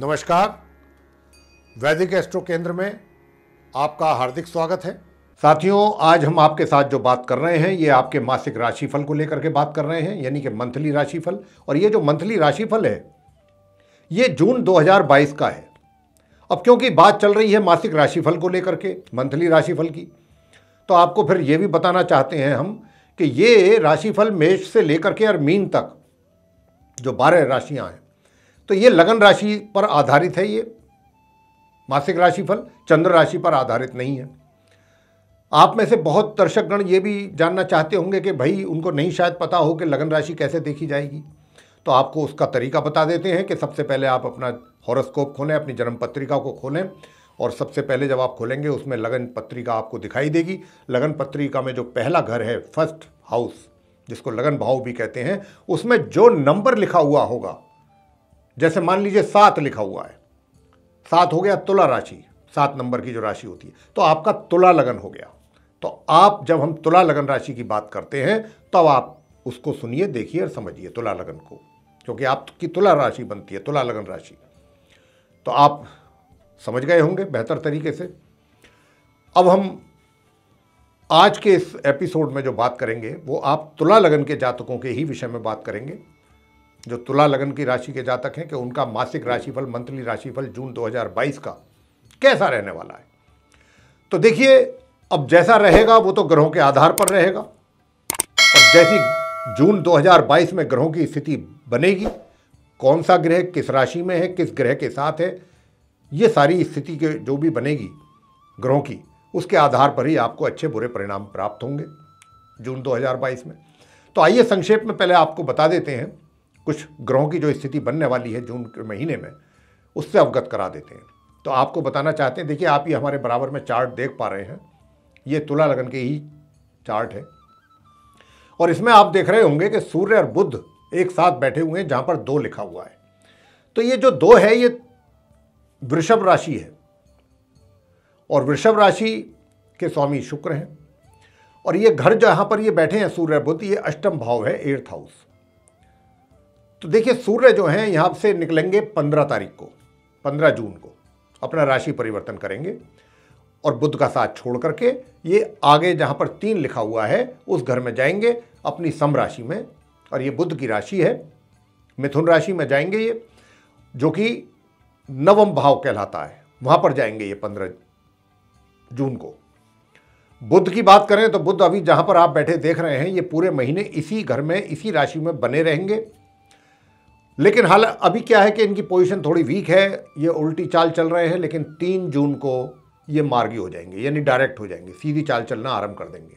नमस्कार। वैदिक एस्ट्रो केंद्र में आपका हार्दिक स्वागत है। साथियों, आज हम आपके साथ जो बात कर रहे हैं ये आपके मासिक राशिफल को लेकर के बात कर रहे हैं, यानी कि मंथली राशिफल। और ये जो मंथली राशिफल है ये जून 2022 का है। अब क्योंकि बात चल रही है मासिक राशिफल को लेकर के, मंथली राशिफल की, तो आपको फिर ये भी बताना चाहते हैं हम कि ये राशिफल मेष से लेकर के और मीन तक जो 12 राशियां हैं, तो ये लगन राशि पर आधारित है। ये मासिक राशिफल चंद्र राशि पर आधारित नहीं है। आप में से बहुत दर्शकगण ये भी जानना चाहते होंगे कि भाई उनको नहीं शायद पता हो कि लगन राशि कैसे देखी जाएगी, तो आपको उसका तरीका बता देते हैं कि सबसे पहले आप अपना हॉरोस्कोप खोलें, अपनी जन्म पत्रिका को खोलें, और सबसे पहले जब आप खोलेंगे उसमें लगन पत्रिका आपको दिखाई देगी। लगन पत्रिका में जो पहला घर है, फर्स्ट हाउस, जिसको लगन भाव भी कहते हैं, उसमें जो नंबर लिखा हुआ होगा, जैसे मान लीजिए 7 लिखा हुआ है, 7 हो गया तुला राशि, 7 नंबर की जो राशि होती है, तो आपका तुला लगन हो गया। तो आप जब हम तुला लगन राशि की बात करते हैं तब आप उसको सुनिए, देखिए और समझिए तुला लगन को, क्योंकि आपकी तुला राशि बनती है, तुला लगन राशि। तो आप समझ गए होंगे बेहतर तरीके से। अब हम आज के इस एपिसोड में जो बात करेंगे वो आप तुला लगन के जातकों के ही विषय में बात करेंगे, जो तुला लगन की राशि के जातक हैं, कि उनका मासिक राशिफल, मंथली राशिफल जून 2022 का कैसा रहने वाला है। तो देखिए, अब जैसा रहेगा वो तो ग्रहों के आधार पर रहेगा, और जैसी जून 2022 में ग्रहों की स्थिति बनेगी, कौन सा ग्रह किस राशि में है, किस ग्रह के साथ है, ये सारी स्थिति के जो भी बनेगी ग्रहों की, उसके आधार पर ही आपको अच्छे बुरे परिणाम प्राप्त होंगे जून 2022 में। तो आइए संक्षेप में पहले आपको बता देते हैं कुछ ग्रहों की जो स्थिति बनने वाली है जून के महीने में, उससे अवगत करा देते हैं। तो आपको बताना चाहते हैं, देखिए आप ये हमारे बराबर में चार्ट देख पा रहे हैं, ये तुला लगन के ही चार्ट है, और इसमें आप देख रहे होंगे कि सूर्य और बुध एक साथ बैठे हुए हैं, जहां पर 2 लिखा हुआ है। तो ये जो 2 है ये वृषभ राशि है, और वृषभ राशि के स्वामी शुक्र हैं, और ये घर जहां पर ये बैठे हैं सूर्य और बुध, ये अष्टम भाव है, 8th हाउस। तो देखिए सूर्य जो हैं यहां से निकलेंगे 15 तारीख को, 15 जून को अपना राशि परिवर्तन करेंगे, और बुध का साथ छोड़ करके ये आगे जहां पर 3 लिखा हुआ है उस घर में जाएंगे अपनी सम राशि में, और ये बुध की राशि है, मिथुन राशि में जाएंगे ये, जो कि 9वां भाव कहलाता है, वहां पर जाएंगे ये 15 जून को। बुध की बात करें तो बुध अभी जहां पर आप बैठे देख रहे हैं, ये पूरे महीने इसी घर में, इसी राशि में बने रहेंगे। लेकिन हाल अभी क्या है कि इनकी पोजीशन थोड़ी वीक है, ये उल्टी चाल चल रहे हैं, लेकिन 3 जून को ये मार्गी हो जाएंगे, यानी डायरेक्ट हो जाएंगे, सीधी चाल चलना आरंभ कर देंगे।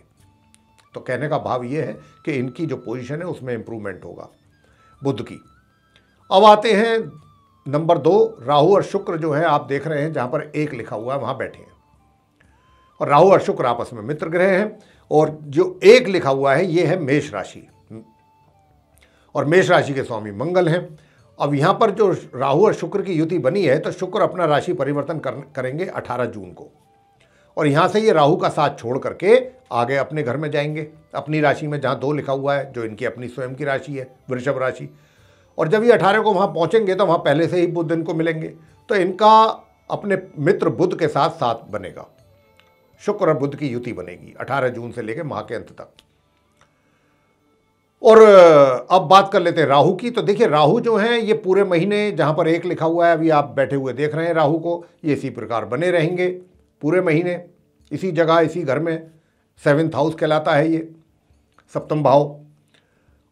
तो कहने का भाव ये है कि इनकी जो पोजीशन है उसमें इंप्रूवमेंट होगा बुध की। अब आते हैं नंबर 2, राहु और शुक्र जो है आप देख रहे हैं, जहां पर 1 लिखा हुआ है वहां बैठे हैं, और राहु और शुक्र आपस में मित्र ग्रह हैं, और जो 1 लिखा हुआ है ये है मेष राशि, और मेष राशि के स्वामी मंगल हैं। अब यहाँ पर जो राहु और शुक्र की युति बनी है, तो शुक्र अपना राशि परिवर्तन करेंगे 18 जून को, और यहाँ से ये राहु का साथ छोड़ करके आगे अपने घर में जाएंगे, अपनी राशि में, जहाँ 2 लिखा हुआ है, जो इनकी अपनी स्वयं की राशि है, वृषभ राशि। और जब ये 18 को वहाँ पहुँचेंगे तो वहाँ पहले से ही बुध इनको मिलेंगे, तो इनका अपने मित्र बुध के साथ साथ बनेगा, शुक्र और बुध की युति बनेगी 18 जून से लेकर माह के अंत तक। और अब बात कर लेते हैं राहु की। तो देखिए राहु जो हैं ये पूरे महीने, जहां पर 1 लिखा हुआ है अभी आप बैठे हुए देख रहे हैं राहु को, ये इसी प्रकार बने रहेंगे पूरे महीने, इसी जगह, इसी घर में। 7th हाउस कहलाता है ये, 7वां भाव।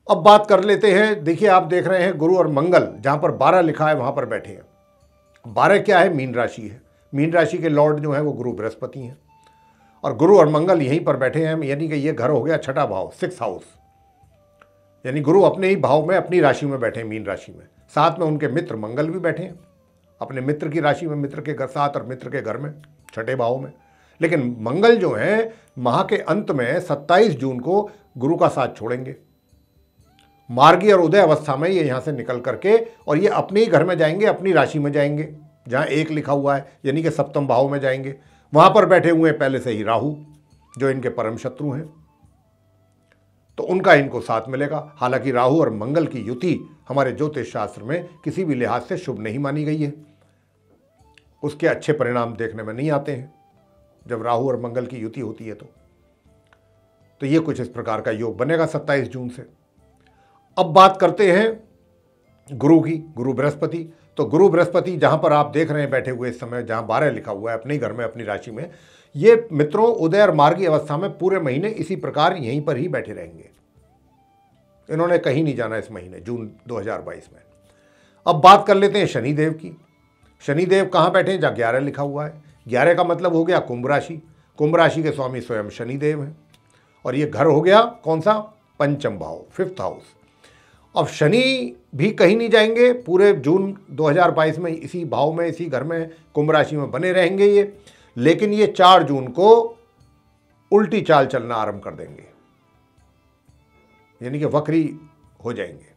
अब बात कर लेते हैं, देखिए आप देख रहे हैं गुरु और मंगल, जहां पर 12 लिखा है वहां पर बैठे हैं। 12 क्या है? मीन राशि है। मीन राशि के लॉर्ड जो है वो गुरु बृहस्पति हैं, और गुरु और मंगल यहीं पर बैठे हैं, यानी कि ये घर हो गया 6ठा भाव, 6th हाउस, यानी गुरु अपने ही भाव में, अपनी राशि में बैठे हैं, मीन राशि में। साथ में उनके मित्र मंगल भी बैठे हैं अपने मित्र की राशि में, मित्र के घर साथ, और मित्र के घर में 6ठे भाव में। लेकिन मंगल जो है माह के अंत में 27 जून को गुरु का साथ छोड़ेंगे, मार्गी और उदय अवस्था में ये यहाँ से निकल करके, और ये अपने ही घर में जाएंगे, अपनी राशि में जाएंगे, जहाँ 1 लिखा हुआ है, यानी कि 7वें भाव में जाएंगे। वहाँ पर बैठे हुए हैं पहले से ही राहु, जो इनके परम शत्रु हैं, तो उनका इनको साथ मिलेगा। हालांकि राहु और मंगल की युति हमारे ज्योतिष शास्त्र में किसी भी लिहाज से शुभ नहीं मानी गई है, उसके अच्छे परिणाम देखने में नहीं आते हैं जब राहु और मंगल की युति होती है। तो ये कुछ इस प्रकार का योग बनेगा 27 जून से। अब बात करते हैं गुरु की, गुरु बृहस्पति। तो गुरु बृहस्पति जहां पर आप देख रहे हैं बैठे हुए इस समय, जहां 12 लिखा हुआ है अपने घर में अपनी राशि में, ये मित्रों उदय और मार्गी अवस्था में पूरे महीने इसी प्रकार यहीं पर ही बैठे रहेंगे। इन्होंने कहीं नहीं जाना इस महीने जून 2022 में। अब बात कर लेते हैं शनिदेव की। शनिदेव कहाँ बैठे हैं? जहाँ 11 लिखा हुआ है। 11 का मतलब हो गया कुंभ राशि। कुंभ राशि के स्वामी स्वयं शनिदेव हैं और ये घर हो गया कौन सा? पंचम भाव, 5th हाउस। अब शनि भी कहीं नहीं जाएंगे पूरे जून 2022 में, इसी भाव में, इसी घर में, कुंभ राशि में बने रहेंगे ये। लेकिन ये 4 जून को उल्टी चाल चलना आरंभ कर देंगे, यानी कि वक्री हो जाएंगे।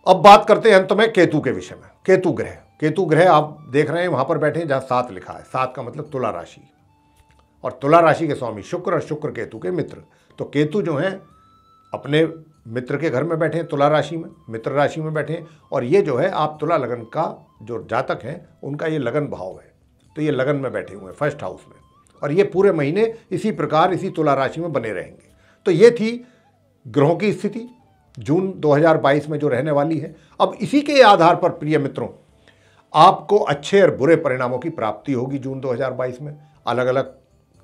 अब बात करते हैं अंत में केतु के विषय में। केतु ग्रह, केतु ग्रह आप देख रहे हैं वहां पर बैठे हैं जहां 7 लिखा है। 7 का मतलब तुला राशि, और तुला राशि के स्वामी शुक्र और शुक्र केतु के मित्र। तो केतु जो हैं अपने मित्र के घर में बैठे हैं, तुला राशि में, मित्र राशि में बैठे हैं। और ये जो है आप तुला लगन का जो जातक हैं उनका ये लगन भाव है, तो ये लगन में बैठे हुए हैं 1st हाउस में, और ये पूरे महीने इसी प्रकार इसी तुला राशि में बने रहेंगे। तो ये थी ग्रहों की स्थिति जून 2022 में जो रहने वाली है। अब इसी के आधार पर प्रिय मित्रों आपको अच्छे और बुरे परिणामों की प्राप्ति होगी जून 2022 में अलग अलग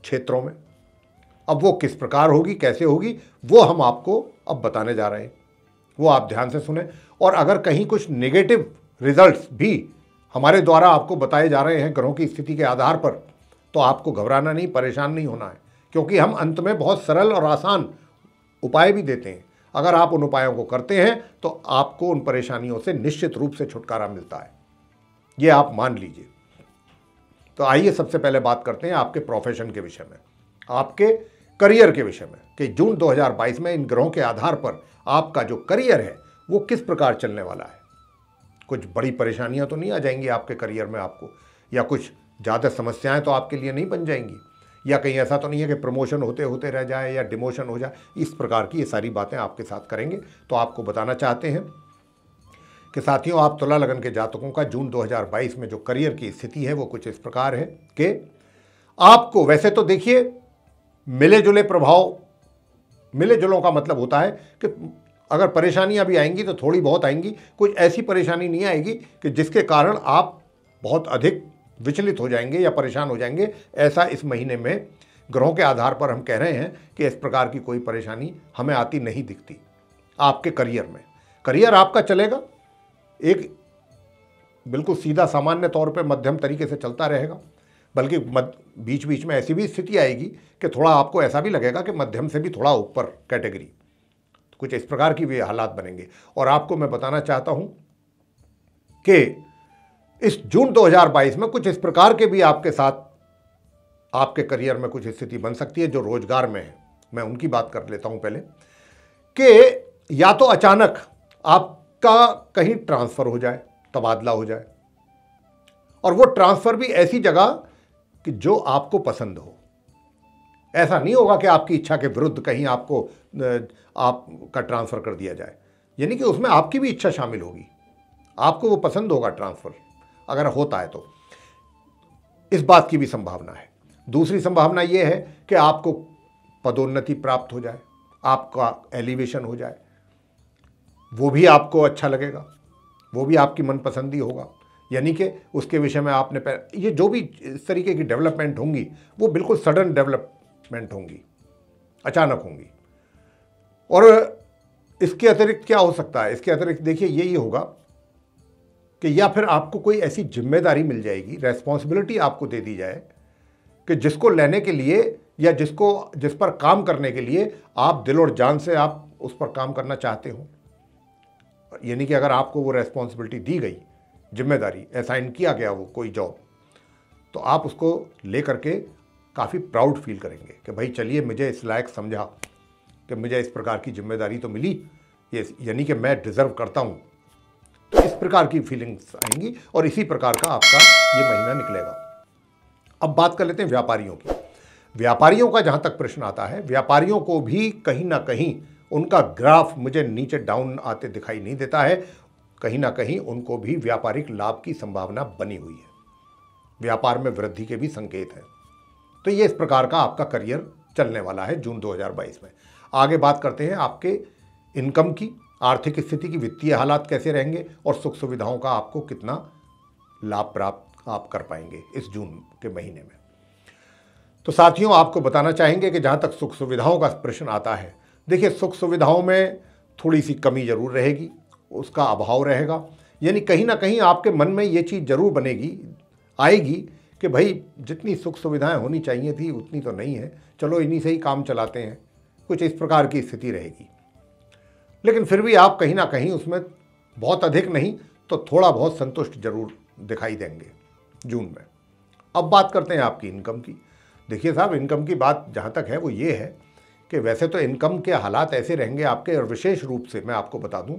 क्षेत्रों में। अब वो किस प्रकार होगी, कैसे होगी, वो हम आपको अब बताने जा रहे हैं, वो आप ध्यान से सुने। और अगर कहीं कुछ नेगेटिव रिजल्ट्स भी हमारे द्वारा आपको बताए जा रहे हैं ग्रहों की स्थिति के आधार पर, तो आपको घबराना नहीं, परेशान नहीं होना है, क्योंकि हम अंत में बहुत सरल और आसान उपाय भी देते हैं। अगर आप उन उपायों को करते हैं तो आपको उन परेशानियों से निश्चित रूप से छुटकारा मिलता है, ये आप मान लीजिए। तो आइए सबसे पहले बात करते हैं आपके प्रोफेशन के विषय में, आपके करियर के विषय में, कि जून 2022 में इन ग्रहों के आधार पर आपका जो करियर है वो किस प्रकार चलने वाला है। कुछ बड़ी परेशानियां तो नहीं आ जाएंगी आपके करियर में आपको, या कुछ ज़्यादा समस्याएं तो आपके लिए नहीं बन जाएंगी, या कहीं ऐसा तो नहीं है कि प्रमोशन होते होते रह जाए या डिमोशन हो जाए। इस प्रकार की ये सारी बातें आपके साथ करेंगे। तो आपको बताना चाहते हैं कि साथियों आप तुला लगन के जातकों का जून 2022 में जो करियर की स्थिति है वो कुछ इस प्रकार है कि आपको, वैसे तो देखिए मिले जुले प्रभाव, मिले जुलों का मतलब होता है कि अगर परेशानियां भी आएंगी तो थोड़ी बहुत आएंगी, कुछ ऐसी परेशानी नहीं आएगी कि जिसके कारण आप बहुत अधिक विचलित हो जाएंगे या परेशान हो जाएंगे। ऐसा इस महीने में ग्रहों के आधार पर हम कह रहे हैं कि इस प्रकार की कोई परेशानी हमें आती नहीं दिखती आपके करियर में। करियर आपका चलेगा, एक बिल्कुल सीधा सामान्य तौर पे मध्यम तरीके से चलता रहेगा, बल्कि बीच बीच में ऐसी भी स्थिति आएगी कि थोड़ा आपको ऐसा भी लगेगा कि मध्यम से भी थोड़ा ऊपर कैटेगरी, तो कुछ इस प्रकार की भी हालात बनेंगे। और आपको मैं बताना चाहता हूं कि इस जून 2022 में कुछ इस प्रकार के भी आपके साथ आपके करियर में कुछ स्थिति बन सकती है जो रोजगार में है। मैं उनकी बात कर लेता हूं पहले, कि या तो अचानक आपका कहीं ट्रांसफर हो जाए, तबादला हो जाए, और वो ट्रांसफर भी ऐसी जगह कि जो आपको पसंद हो। ऐसा नहीं होगा कि आपकी इच्छा के विरुद्ध कहीं आपको आपका ट्रांसफर कर दिया जाए, यानी कि उसमें आपकी भी इच्छा शामिल होगी, आपको वो पसंद होगा ट्रांसफर अगर होता है तो। इस बात की भी संभावना है। दूसरी संभावना ये है कि आपको पदोन्नति प्राप्त हो जाए, आपका एलिवेशन हो जाए, वो भी आपको अच्छा लगेगा, वो भी आपकी मनपसंदी होगा, यानी कि उसके विषय में आपने ये जो भी इस तरीके की डेवलपमेंट होंगी वो बिल्कुल सडन डेवलपमेंट होंगी, अचानक होंगी। और इसके अतिरिक्त क्या हो सकता है? इसके अतिरिक्त देखिए यही होगा कि या फिर आपको कोई ऐसी जिम्मेदारी मिल जाएगी, रेस्पॉन्सिबिलिटी आपको दे दी जाए कि जिसको लेने के लिए या जिस पर काम करने के लिए आप दिल और जान से आप उस पर काम करना चाहते हो। यानी कि अगर आपको वो रेस्पॉन्सिबिलिटी दी गई, जिम्मेदारी असाइन किया गया वो कोई जॉब, तो आप उसको लेकर के काफ़ी प्राउड फील करेंगे कि भाई चलिए मुझे इस लायक समझा कि मुझे इस प्रकार की जिम्मेदारी तो मिली, ये यानी कि मैं डिज़र्व करता हूँ। तो इस प्रकार की फीलिंग्स आएंगी और इसी प्रकार का आपका ये महीना निकलेगा। अब बात कर लेते हैं व्यापारियों की। व्यापारियों का जहाँ तक प्रश्न आता है, व्यापारियों को भी कहीं ना कहीं उनका ग्राफ मुझे नीचे डाउन आते दिखाई नहीं देता है। कहीं ना कहीं उनको भी व्यापारिक लाभ की संभावना बनी हुई है, व्यापार में वृद्धि के भी संकेत हैं। तो ये इस प्रकार का आपका करियर चलने वाला है जून 2022 में। आगे बात करते हैं आपके इनकम की, आर्थिक स्थिति की, वित्तीय हालात कैसे रहेंगे और सुख सुविधाओं का आपको कितना लाभ प्राप्त आप कर पाएंगे इस जून के महीने में। तो साथियों, आपको बताना चाहेंगे कि जहाँ तक सुख सुविधाओं का प्रश्न आता है, देखिए सुख सुविधाओं में थोड़ी सी कमी जरूर रहेगी, उसका अभाव रहेगा। यानी कहीं ना कहीं आपके मन में ये चीज़ जरूर आएगी कि भाई जितनी सुख सुविधाएं होनी चाहिए थी उतनी तो नहीं है, चलो इन्हीं से ही काम चलाते हैं, कुछ इस प्रकार की स्थिति रहेगी। लेकिन फिर भी आप कहीं ना कहीं उसमें बहुत अधिक नहीं तो थोड़ा बहुत संतुष्ट जरूर दिखाई देंगे जून में। अब बात करते हैं आपकी इनकम की। देखिए साहब, इनकम की बात जहाँ तक है वो ये है कि वैसे तो इनकम के हालात ऐसे रहेंगे आपके, और विशेष रूप से मैं आपको बता दूं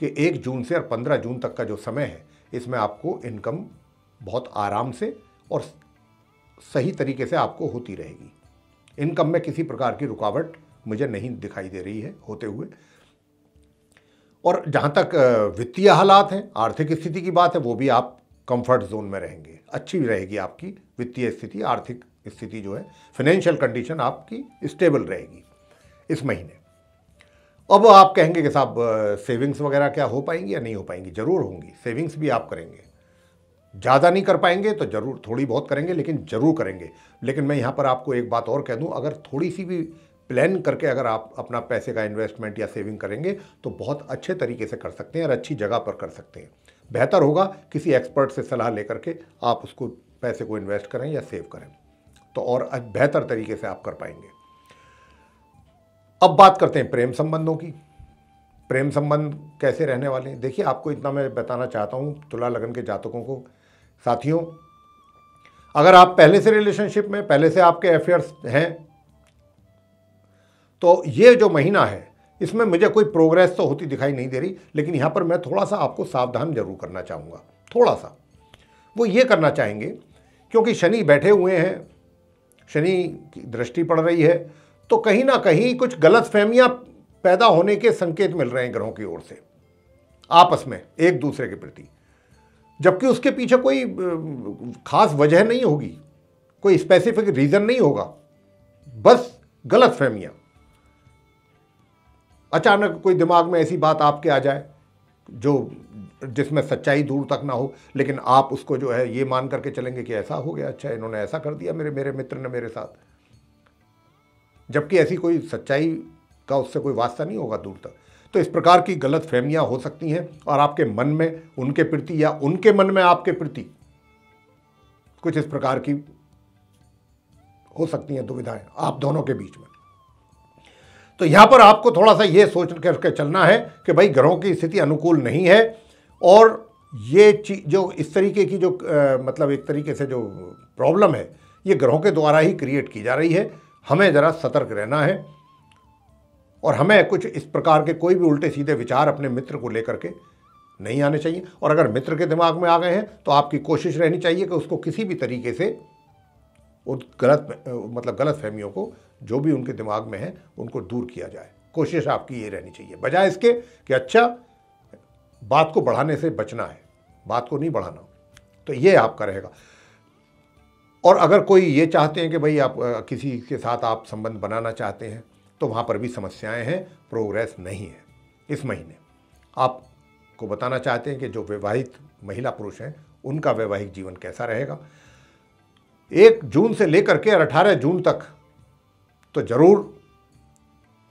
कि 1 जून से और 15 जून तक का जो समय है इसमें आपको इनकम बहुत आराम से और सही तरीके से आपको होती रहेगी। इनकम में किसी प्रकार की रुकावट मुझे नहीं दिखाई दे रही है होते हुए। और जहाँ तक वित्तीय हालात हैं, आर्थिक स्थिति की बात है, वो भी आप कंफर्ट जोन में रहेंगे, अच्छी रहेगी आपकी वित्तीय स्थिति, आर्थिक स्थिति जो है, फाइनेंशियल कंडीशन आपकी स्टेबल रहेगी इस महीने। अब आप कहेंगे कि साहब सेविंग्स वगैरह क्या हो पाएंगी या नहीं हो पाएंगी? जरूर होंगी, सेविंग्स भी आप करेंगे। ज़्यादा नहीं कर पाएंगे तो जरूर थोड़ी बहुत करेंगे, लेकिन जरूर करेंगे। लेकिन मैं यहाँ पर आपको एक बात और कह दूँ, अगर थोड़ी सी भी प्लान करके अगर आप अपना पैसे का इन्वेस्टमेंट या सेविंग करेंगे तो बहुत अच्छे तरीके से कर सकते हैं और अच्छी जगह पर कर सकते हैं। बेहतर होगा किसी एक्सपर्ट से सलाह लेकर के आप उसको पैसे को इन्वेस्ट करें या सेव करें, तो और बेहतर तरीके से आप कर पाएंगे। अब बात करते हैं प्रेम संबंधों की। प्रेम संबंध कैसे रहने वाले हैं? देखिए, आपको इतना मैं बताना चाहता हूं तुला लगन के जातकों को। साथियों, अगर आप पहले से रिलेशनशिप में, पहले से आपके अफेयर्स हैं, तो ये जो महीना है इसमें मुझे कोई प्रोग्रेस तो होती दिखाई नहीं दे रही। लेकिन यहाँ पर मैं थोड़ा सा आपको सावधान जरूर करना चाहूँगा। थोड़ा सा वो ये करना चाहेंगे क्योंकि शनि बैठे हुए हैं, शनि की दृष्टि पड़ रही है, तो कहीं ना कहीं कुछ गलतफहमियां पैदा होने के संकेत मिल रहे हैं ग्रहों की ओर से आपस में एक दूसरे के प्रति, जबकि उसके पीछे कोई खास वजह नहीं होगी, कोई स्पेसिफिक रीजन नहीं होगा, बस गलतफहमियां। अचानक कोई दिमाग में ऐसी बात आपके आ जाए जो जिसमें सच्चाई दूर तक ना हो, लेकिन आप उसको जो है ये मान करके चलेंगे कि ऐसा हो गया, अच्छा इन्होंने ऐसा कर दिया मेरे मित्र ने मेरे साथ, जबकि ऐसी कोई सच्चाई का उससे कोई वास्ता नहीं होगा दूर तक। तो इस प्रकार की गलत फहमियां हो सकती हैं और आपके मन में उनके प्रति या उनके मन में आपके प्रति कुछ इस प्रकार की हो सकती हैं दुविधाएं आप दोनों के बीच में। तो यहां पर आपको थोड़ा सा यह सोच करके चलना है कि भाई ग्रहों की स्थिति अनुकूल नहीं है, और ये चीज जो इस तरीके की जो मतलब एक तरीके से जो प्रॉब्लम है ये ग्रहों के द्वारा ही क्रिएट की जा रही है। हमें जरा सतर्क रहना है और हमें कुछ इस प्रकार के कोई भी उल्टे सीधे विचार अपने मित्र को लेकर के नहीं आने चाहिए। और अगर मित्र के दिमाग में आ गए हैं तो आपकी कोशिश रहनी चाहिए कि उसको किसी भी तरीके से उन गलत फहमियों को जो भी उनके दिमाग में है उनको दूर किया जाए। कोशिश आपकी ये रहनी चाहिए, बजाय इसके कि अच्छा बात को बढ़ाने से बचना है, बात को नहीं बढ़ाना। तो ये आपका रहेगा। और अगर कोई ये चाहते हैं कि भाई आप किसी के साथ आप संबंध बनाना चाहते हैं तो वहाँ पर भी समस्याएं हैं, प्रोग्रेस नहीं है इस महीने। आपको बताना चाहते हैं कि जो विवाहित महिला पुरुष हैं उनका वैवाहिक जीवन कैसा रहेगा। 1 जून से लेकर के 18 जून तक तो जरूर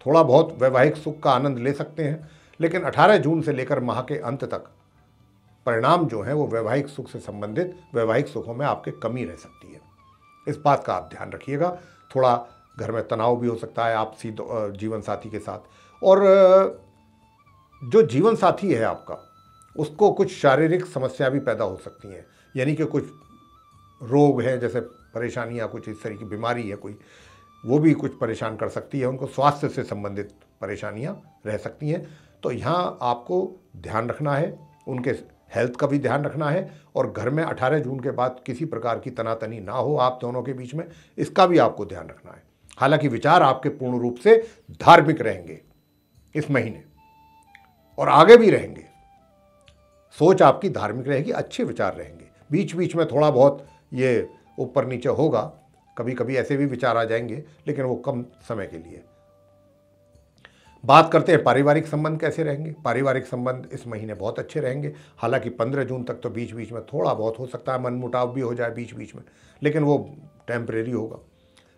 थोड़ा बहुत वैवाहिक सुख का आनंद ले सकते हैं, लेकिन 18 जून से लेकर माह के अंत तक परिणाम जो है वो वैवाहिक सुख से संबंधित वैवाहिक सुखों में आपके कमी रह सकती है। इस बात का आप ध्यान रखिएगा। थोड़ा घर में तनाव भी हो सकता है आपसी जीवन साथी के साथ, और जो जीवन साथी है आपका उसको कुछ शारीरिक समस्या भी पैदा हो सकती हैं, यानी कि कुछ रोग है, जैसे परेशानियां, कुछ इस तरह की बीमारी है कोई, वो भी कुछ परेशान कर सकती है उनको, स्वास्थ्य से संबंधित परेशानियां रह सकती हैं। तो यहाँ आपको ध्यान रखना है, उनके हेल्थ का भी ध्यान रखना है, और घर में 18 जून के बाद किसी प्रकार की तनातनी ना हो आप दोनों के बीच में, इसका भी आपको ध्यान रखना है। हालांकि विचार आपके पूर्ण रूप से धार्मिक रहेंगे इस महीने और आगे भी रहेंगे। सोच आपकी धार्मिक रहेगी, अच्छे विचार रहेंगे। बीच बीच में थोड़ा बहुत ये ऊपर नीचे होगा, कभी कभी ऐसे भी विचार आ जाएंगे, लेकिन वो कम समय के लिए। बात करते हैं पारिवारिक संबंध कैसे रहेंगे। पारिवारिक संबंध इस महीने बहुत अच्छे रहेंगे। हालांकि 15 जून तक तो बीच बीच में थोड़ा बहुत हो सकता है मनमुटाव भी हो जाए बीच बीच में, लेकिन वो टेम्परेरी होगा।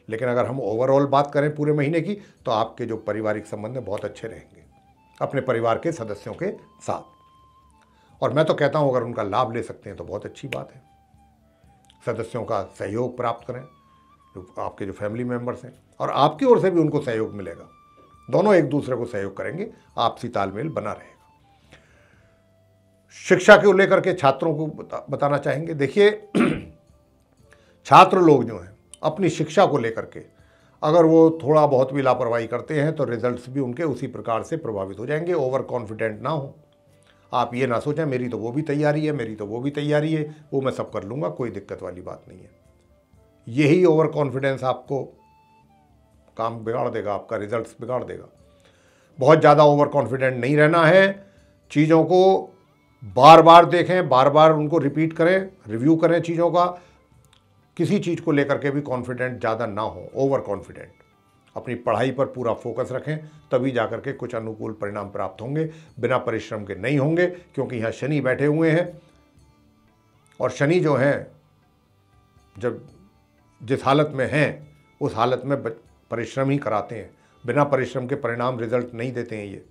लेकिन अगर हम ओवरऑल बात करें पूरे महीने की, तो आपके जो पारिवारिक संबंध हैं बहुत अच्छे रहेंगे अपने परिवार के सदस्यों के साथ। और मैं तो कहता हूं अगर उनका लाभ ले सकते हैं तो बहुत अच्छी बात है। सदस्यों का सहयोग प्राप्त करें, जो आपके जो फैमिली मेंबर्स हैं, और आपकी ओर से भी उनको सहयोग मिलेगा। दोनों एक दूसरे को सहयोग करेंगे, आपसी तालमेल बना रहेगा। शिक्षा को लेकर के छात्रों को बताना चाहेंगे। देखिए, छात्र लोग जो हैं अपनी शिक्षा को लेकर के अगर वो थोड़ा बहुत भी लापरवाही करते हैं तो रिजल्ट्स भी उनके उसी प्रकार से प्रभावित हो जाएंगे। ओवर कॉन्फिडेंट ना हो। आप ये ना सोचें मेरी तो वो भी तैयारी है, मेरी तो वो भी तैयारी है, वो मैं सब कर लूँगा, कोई दिक्कत वाली बात नहीं है। यही ओवर कॉन्फिडेंस आपको काम बिगाड़ देगा, आपका रिजल्ट्स बिगाड़ देगा। बहुत ज़्यादा ओवर कॉन्फिडेंट नहीं रहना है। चीज़ों को बार बार देखें, बार बार उनको रिपीट करें, रिव्यू करें चीज़ों का। किसी चीज़ को लेकर के भी कॉन्फिडेंट ज़्यादा ना हो, ओवर कॉन्फिडेंट। अपनी पढ़ाई पर पूरा फोकस रखें, तभी जाकर के कुछ अनुकूल परिणाम प्राप्त होंगे। बिना परिश्रम के नहीं होंगे, क्योंकि यहाँ शनि बैठे हुए हैं, और शनि जो हैं जब जिस हालत में हैं उस हालत में परिश्रम ही कराते हैं। बिना परिश्रम के परिणाम रिजल्ट नहीं देते हैं ये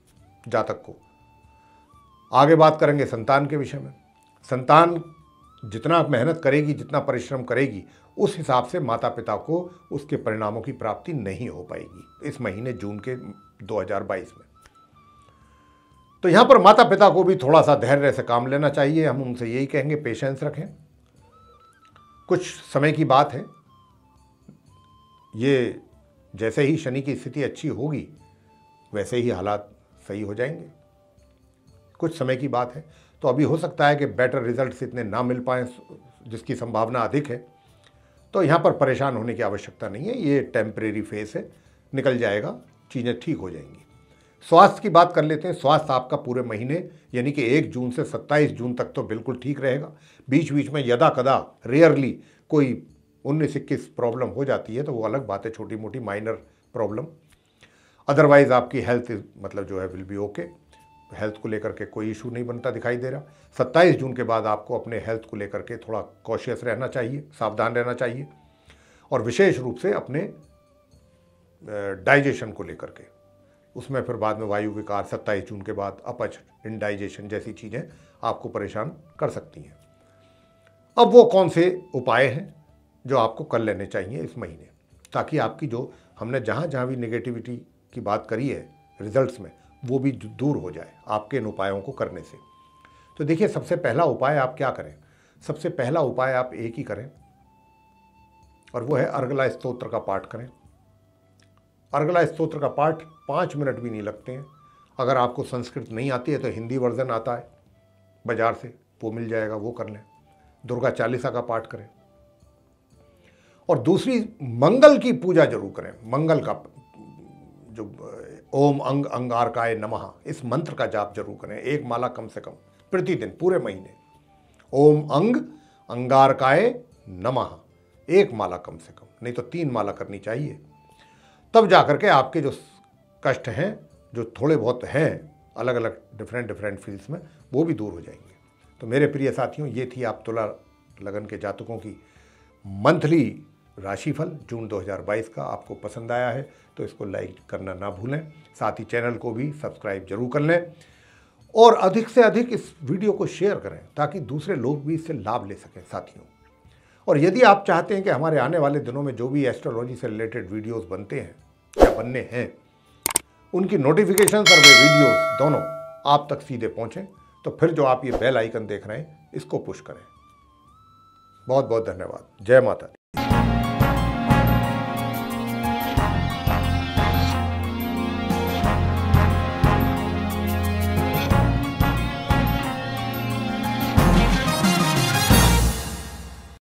जातक को। आगे बात करेंगे संतान के विषय में। संतान जितना मेहनत करेगी, जितना परिश्रम करेगी, उस हिसाब से माता पिता को उसके परिणामों की प्राप्ति नहीं हो पाएगी इस महीने जून के 2022 में। तो यहाँ पर माता पिता को भी थोड़ा सा धैर्य से काम लेना चाहिए। हम उनसे यही कहेंगे, पेशेंस रखें। कुछ समय की बात है, ये जैसे ही शनि की स्थिति अच्छी होगी वैसे ही हालात सही हो जाएंगे। कुछ समय की बात है, तो अभी हो सकता है कि बेटर रिजल्ट्स इतने ना मिल पाएँ, जिसकी संभावना अधिक है। तो यहाँ पर परेशान होने की आवश्यकता नहीं है, ये टेम्परेरी फेस है, निकल जाएगा, चीज़ें ठीक हो जाएंगी। स्वास्थ्य की बात कर लेते हैं। स्वास्थ्य आपका पूरे महीने यानी कि 1 जून से 27 जून तक तो बिल्कुल ठीक रहेगा। बीच बीच में यदा कदा रेयरली कोई 19-21 प्रॉब्लम हो जाती है, तो वो अलग बात है, छोटी मोटी माइनर प्रॉब्लम। अदरवाइज आपकी हेल्थ मतलब जो है विल बी ओके। हेल्थ को लेकर के कोई इशू नहीं बनता दिखाई दे रहा। 27 जून के बाद आपको अपने हेल्थ को लेकर के थोड़ा कॉशियस रहना चाहिए, सावधान रहना चाहिए, और विशेष रूप से अपने डाइजेशन को लेकर के। उसमें फिर बाद में वायु विकार 27 जून के बाद अपच, इंडाइजेशन जैसी चीज़ें आपको परेशान कर सकती हैं। अब वो कौन से उपाय हैं जो आपको कर लेने चाहिए इस महीने, ताकि आपकी जो हमने जहाँ जहाँ भी नेगेटिविटी की बात करी है रिजल्ट्स में, वो भी दूर हो जाए आपके इन उपायों को करने से। तो देखिए, सबसे पहला उपाय आप क्या करें। सबसे पहला उपाय आप एक ही करें, और वो है अर्गला स्तोत्र का पाठ करें। अर्गला स्तोत्र का पाठ 5 मिनट भी नहीं लगते हैं। अगर आपको संस्कृत नहीं आती है तो हिंदी वर्जन आता है बाजार से, वो मिल जाएगा, वो कर लें। दुर्गा चालीसा का पाठ करें। और दूसरी, मंगल की पूजा जरूर करें। मंगल का जो ओम अंग अंगारकाय नमः, इस मंत्र का जाप जरूर करें। 1 माला कम से कम प्रतिदिन पूरे महीने। ओम अंग अंगारकाय नमः 1 माला कम से कम, नहीं तो 3 माला करनी चाहिए। तब जाकर के आपके जो कष्ट हैं, जो थोड़े बहुत हैं अलग अलग डिफरेंट फील्ड्स में, वो भी दूर हो जाएंगे। तो मेरे प्रिय साथियों, ये थी आप तुला लगन के जातकों की मंथली राशिफल जून 2022 का। आपको पसंद आया है तो इसको लाइक करना ना भूलें, साथ ही चैनल को भी सब्सक्राइब जरूर कर लें, और अधिक से अधिक इस वीडियो को शेयर करें ताकि दूसरे लोग भी इससे लाभ ले सकें साथियों। और यदि आप चाहते हैं कि हमारे आने वाले दिनों में जो भी एस्ट्रोलॉजी से रिलेटेड वीडियोस बनते हैं या बनने हैं, उनकी नोटिफिकेशन और वे वीडियोस दोनों आप तक सीधे पहुँचें, तो फिर जो आप ये बेल आइकन देख रहे हैं इसको पुश करें। बहुत बहुत धन्यवाद। जय माता दी।